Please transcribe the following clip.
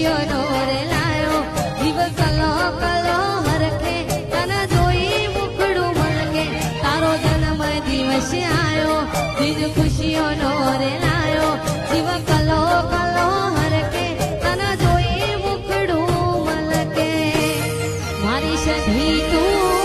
ખુશીઓનો રે લાયો જીવ કલો કલો હરખે તને જોઈ મુખડું મલકે તારો જન્મ દિવસ આયો જીવ ખુશીઓનો રે લાયો જીવ કલો કલો હરખે તને જોઈ મુખડું મલકે મારી સધી તું